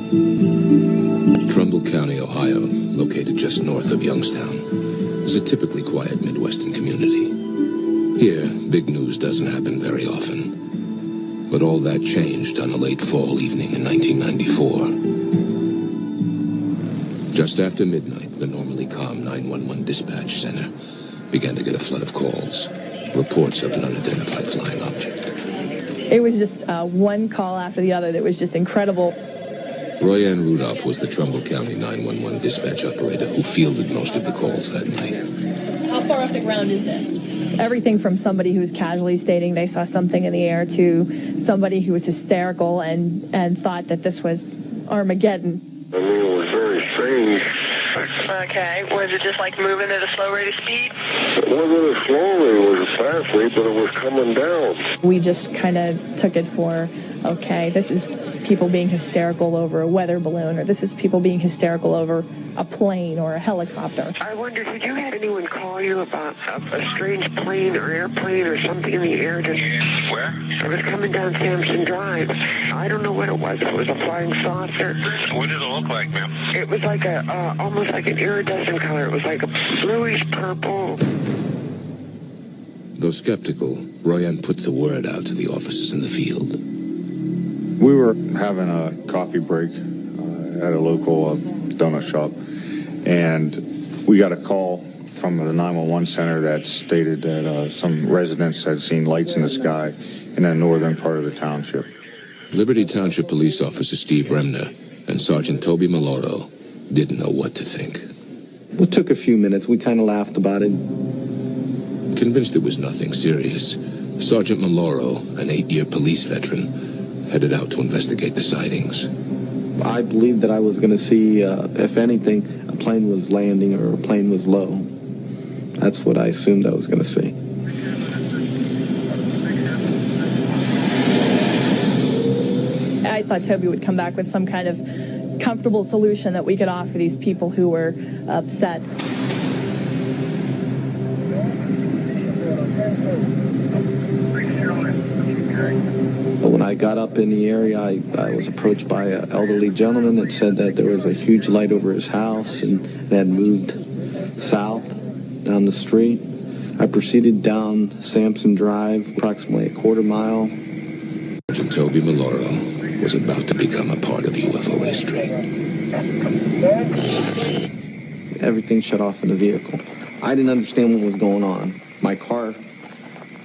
Trumbull County, Ohio, located just north of Youngstown, is a typically quiet Midwestern community. Here, big news doesn't happen very often. But all that changed on a late fall evening in 1994. Just after midnight, the normally calm 911 dispatch center began to get a flood of calls, reports of an unidentified flying object. It was just one call after the other that was just incredible. Royanne Rudolph was the Trumbull County 911 dispatch operator who fielded most of the calls that night. How far off the ground is this? Everything from somebody who was casually stating they saw something in the air to somebody who was hysterical and thought that this was Armageddon. I mean, it was very strange. Okay, was it just like moving at a slow rate of speed? It wasn't as slowly, it was fastly, but it was coming down. We just kind of took it for, okay, this is people being hysterical over a weather balloon, or this is people being hysterical over a plane or a helicopter. I wonder, did you have anyone call you about a strange plane or airplane or something in the air? Where? I was coming down Sampson Drive. I don't know what it was. It was a flying saucer. What did it look like, ma'am? It was like almost like an iridescent color. It was like a bluish purple. Though skeptical, Royanne put the word out to the officers in the field. We were having a coffee break at a local donut shop, and we got a call from the 911 center that stated that some residents had seen lights in the sky in the northern part of the township. Liberty Township Police Officer Steve Remner and Sergeant Toby Maloro didn't know what to think. It took a few minutes. We kind of laughed about it. Convinced it was nothing serious, Sergeant Maloro, an 8-year police veteran, headed out to investigate the sightings. I believed that I was going to see, if anything, a plane was landing or a plane was low. That's what I assumed I was going to see. I thought Toby would come back with some kind of comfortable solution that we could offer these people who were upset. But when I got up in the area, I was approached by an elderly gentleman that said that there was a huge light over his house and it had moved south down the street. I proceeded down Sampson Drive, approximately a quarter mile. Sergeant Toby Maloro was about to become a part of UFO history. Everything shut off in the vehicle. I didn't understand what was going on. My car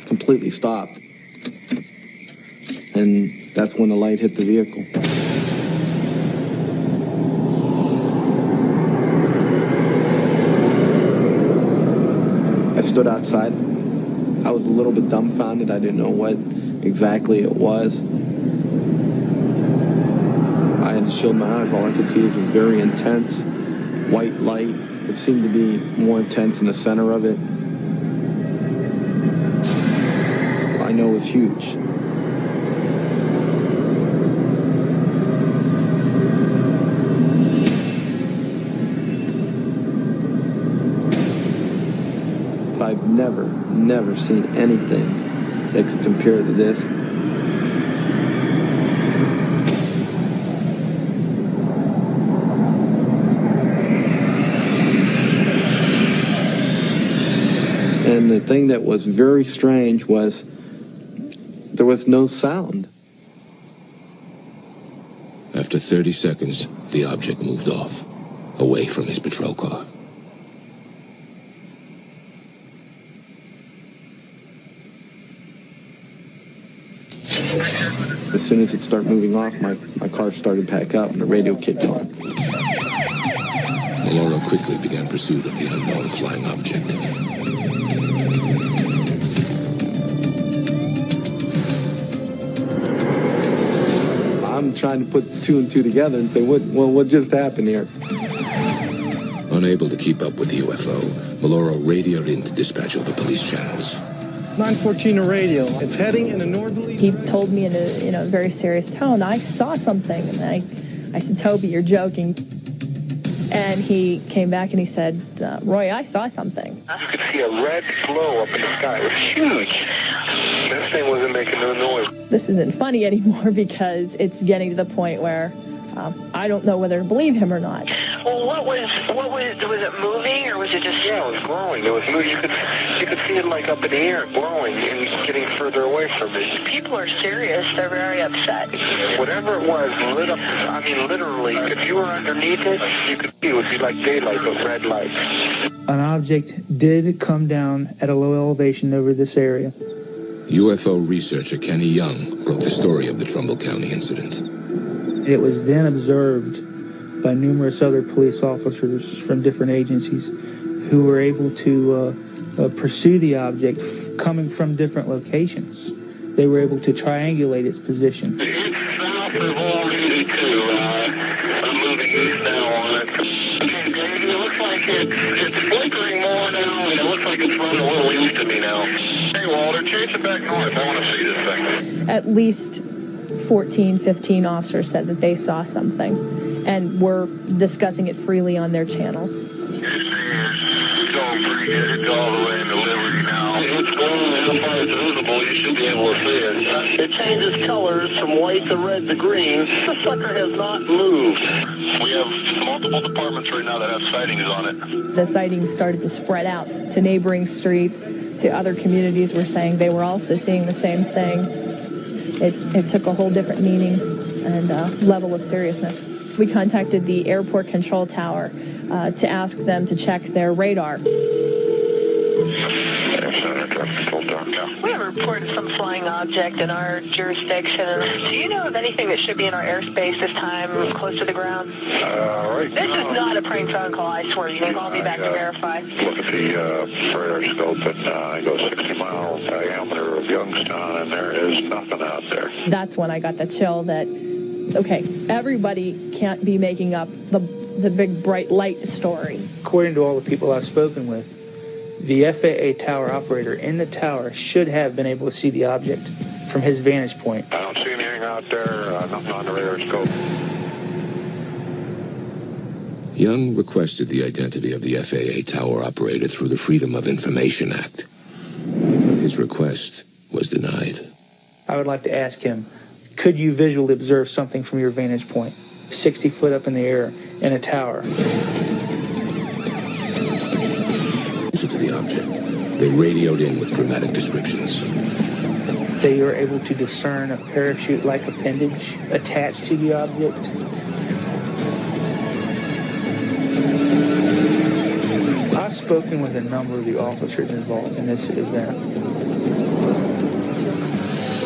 completely stopped. And that's when the light hit the vehicle. I stood outside. I was a little bit dumbfounded. I didn't know what exactly it was. I had to shield my eyes. All I could see was a very intense white light. It seemed to be more intense in the center of it. I know it was huge. I've never seen anything that could compare to this. And the thing that was very strange was there was no sound. After 30 seconds, the object moved off, away from his patrol car. As soon as it started moving off, my car started back up and the radio kicked on. Maloro quickly began pursuit of the unknown flying object. I'm trying to put two and two together and say, what just happened here? Unable to keep up with the UFO, Maloro radioed in to dispatch over police channels. 914 to radio. It's heading in a northerly... He told me in a very serious tone, I saw something. And I said, Toby, you're joking. And he came back and he said, Roy, I saw something. You could see a red glow up in the sky. It was huge. This thing wasn't making no noise. This isn't funny anymore because it's getting to the point where I don't know whether to believe him or not. Well, was it moving, or was it just... Yeah, it was glowing. It was moving. You could see it like up in the air, glowing and getting further away from it. People are serious. They're very upset. Whatever it was lit up. I mean, literally, if you were underneath it, you could see it would be like daylight, but red lights. An object did come down at a low elevation over this area. UFO researcher Kenny Young broke the story of the Trumbull County incident. It was then observed by numerous other police officers from different agencies who were able to pursue the object coming from different locations. They were able to triangulate its position. It's south of all-82. I'm moving east now on it. It looks like it's flickering more now, and it looks like it's running a little east of me now. Hey, Walter, chase it back north. I want to see this thing. At least 14, 15 officers said that they saw something and were discussing it freely on their channels. This thing is going pretty good. It's all the way into Liberty now. It's glowing as far as visible. You should be able to see it. It changes colors from white to red to green. The sucker has not moved. We have multiple departments right now that have sightings on it. The sightings started to spread out to neighboring streets, to other communities were saying they were also seeing the same thing. It took a whole different meaning and level of seriousness. We contacted the airport control tower to ask them to check their radar. We have a report of some flying object in our jurisdiction. Do you know of anything that should be in our airspace this time, close to the ground? Right This is not a prank phone call, I swear. You can call me back to verify. Look at the radar scope, and I go 60-mile diameter of Youngstown, and there is nothing out there. That's when I got the chill that, okay, everybody can't be making up the big bright light story. According to all the people I've spoken with, the FAA tower operator in the tower should have been able to see the object from his vantage point. I don't see anything out there, nothing on the radar scope. Young requested the identity of the FAA tower operator through the Freedom of Information Act. But his request was denied. I would like to ask him, could you visually observe something from your vantage point, 60 foot up in the air in a tower? To the object, they radioed in with dramatic descriptions. They were able to discern a parachute-like appendage attached to the object. I've spoken with a number of the officers involved in this event.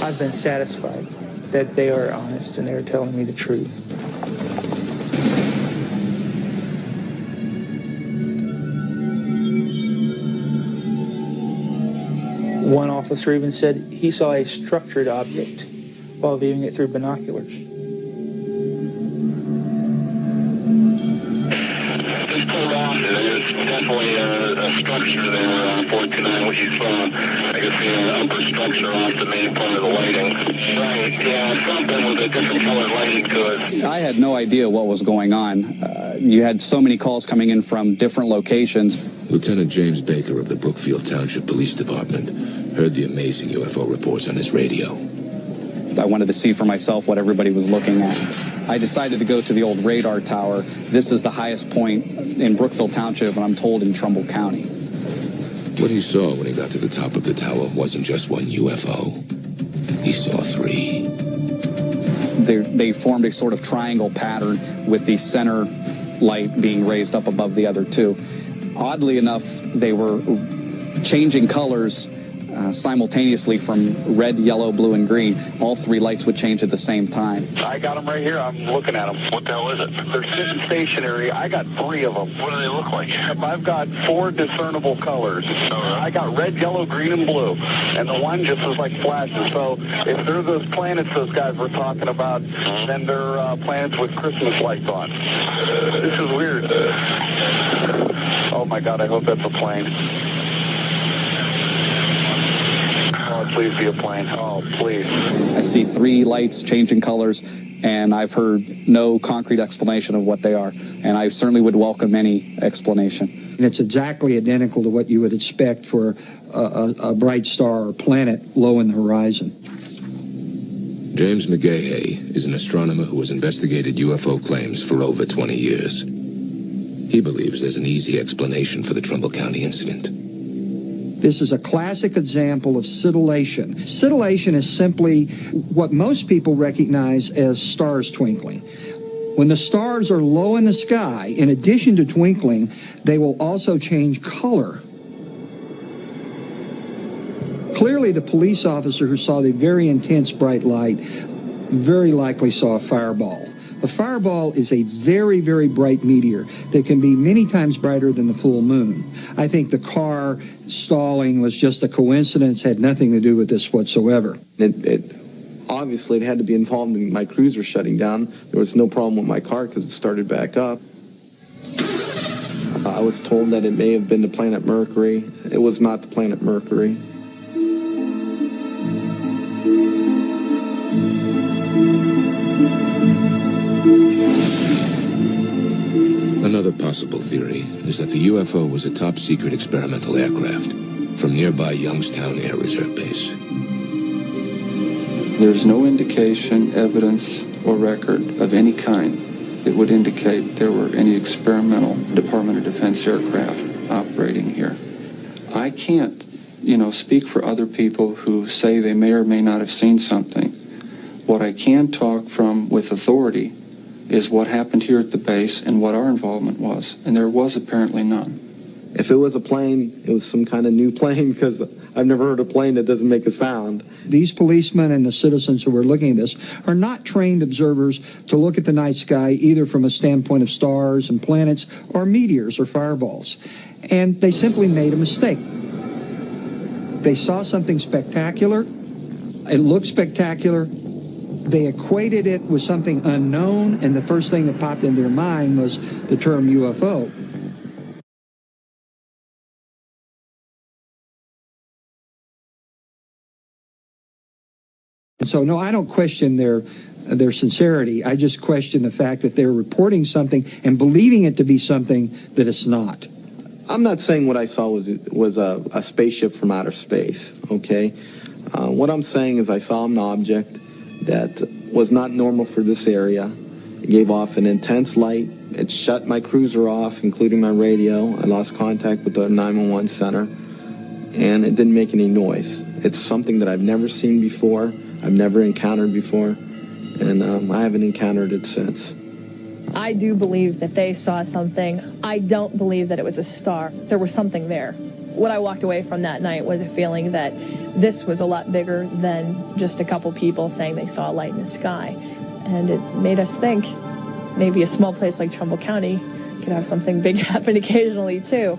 I've been satisfied that they are honest and they are telling me the truth. One officer even said he saw a structured object while viewing it through binoculars. Just pulled off. There's definitely a structure there on 429, what you saw. I can see an upper structure off the main part of the lighting. Right, yeah, something with a different colored lighting to it. I had no idea what was going on. You had so many calls coming in from different locations. Lieutenant James Baker of the Brookfield Township Police Department heard the amazing UFO reports on his radio. I wanted to see for myself what everybody was looking at. I decided to go to the old radar tower. This is the highest point in Brookfield Township, and I'm told in Trumbull County. What he saw when he got to the top of the tower wasn't just one UFO. He saw three. They formed a sort of triangle pattern with the center light being raised up above the other two. Oddly enough, they were changing colors simultaneously from red, yellow, blue, and green. All three lights would change at the same time. I got them right here. I'm looking at them. What the hell is it? They're sitting stationary. I got 3 of them. What do they look like? I've got 4 discernible colors. I got red, yellow, green, and blue. And the one just is like flashes. So if they're those planets those guys were talking about, then they're planets with Christmas lights on. This is weird. Oh my God, I hope that's a plane. Oh, please be a plane. Oh, please. I see 3 lights changing colors, and I've heard no concrete explanation of what they are. And I certainly would welcome any explanation. And it's exactly identical to what you would expect for a bright star or planet low in the horizon. James McGahey is an astronomer who has investigated UFO claims for over 20 years. He believes there's an easy explanation for the Trumbull County incident. This is a classic example of scintillation. Scintillation is simply what most people recognize as stars twinkling. When the stars are low in the sky, in addition to twinkling, they will also change color. Clearly, the police officer who saw the very intense bright light very likely saw a fireball. A fireball is a very, very bright meteor that can be many times brighter than the full moon. I think the car stalling was just a coincidence, had nothing to do with this whatsoever. Obviously, it had to be involved in my cruiser shutting down. There was no problem with my car because it started back up. I was told that it may have been the planet Mercury. It was not the planet Mercury. Another possible theory is that the UFO was a top-secret experimental aircraft from nearby Youngstown Air Reserve Base. There's no indication, evidence, or record of any kind that would indicate there were any experimental Department of Defense aircraft operating here. I can't, speak for other people who say they may or may not have seen something. What I can talk from with authority is what happened here at the base and what our involvement was, and there was apparently none. If it was a plane, it was some kind of new plane, because I've never heard a plane that doesn't make a sound. These policemen and the citizens who are looking at this are not trained observers to look at the night sky either from a standpoint of stars and planets or meteors or fireballs. And they simply made a mistake. They saw something spectacular. It looked spectacular. They equated it with something unknown, and the first thing that popped into their mind was the term UFO. And so, no, I don't question their sincerity. I just question the fact that they're reporting something and believing it to be something that it's not. I'm not saying what I saw was a spaceship from outer space, okay? What I'm saying is I saw an object that was not normal for this area. It gave off an intense light. It shut my cruiser off, including my radio. I lost contact with the 911 center, and it didn't make any noise. It's something that I've never seen before, I've never encountered before, and I haven't encountered it since. I do believe that they saw something. I don't believe that it was a star. There was something there. What I walked away from that night was a feeling that this was a lot bigger than just a couple people saying they saw a light in the sky. And it made us think maybe a small place like Trumbull County could have something big happen occasionally, too.